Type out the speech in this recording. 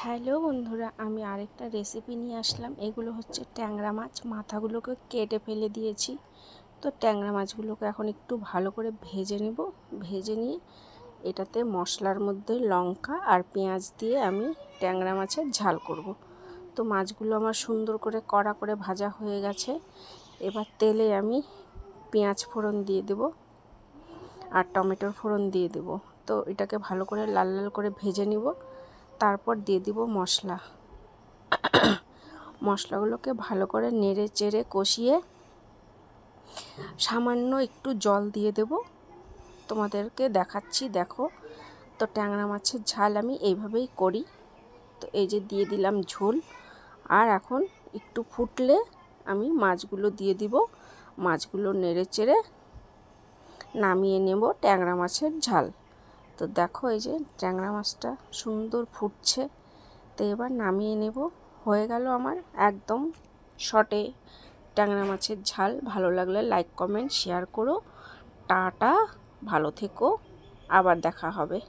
Hello বন্ধুরা, আমি আরেকটা রেসিপি নিয়ে আসলাম। এগুলো হচ্ছে ট্যাংরা মাছ। মাথাগুলোকে কেটে ফেলে দিয়েছি। তো ট্যাংরা মাছগুলোকে এখন একটু ভালো করে ভেজে নেব। ভেজে নিয়ে এটাতে মশলার মধ্যে লঙ্কা আর পেঁয়াজ দিয়ে আমি ট্যাংরা মাছের ঝাল করব। তো মাছগুলো আমার সুন্দর করে কড়া করে ভাজা হয়ে গেছে। এবার তেলে আমি পেঁয়াজ ফোড়ন দিয়ে দেব আর টমেটোর ফোড়ন দিয়ে দেব। তো এটাকে ভালো করে লাল লাল করে ভেজে নিব। তারপর দিয়ে দিব মশলাগুলোকে ভালো করে নেড়ে চেড়ে কষিয়ে সামান্য একটু জল দিয়ে দেব। তোমাদেরকে দেখাচ্ছি, দেখো। তো ট্যাংরা মাছের ঝাল আমি এইভাবেই করি। তো এই যে দিয়ে দিলাম ঝোল। আর এখন একটু ফুটলে আমি মাছগুলো দিয়ে দিব। মাছগুলো নেড়ে চেড়ে নামিয়ে নেব ট্যাংরা মাছের ঝাল। তো দেখো, এই যে ট্যাংরা মাছটা সুন্দর ফুটছে। তো এবার নামিয়ে নেব। হয়ে গেল আমার একদম শর্টে ট্যাংরা মাছের ঝাল। ভালো লাগলে লাইক কমেন্ট শেয়ার করো। টাটা, ভালো থেকো, আবার দেখা হবে।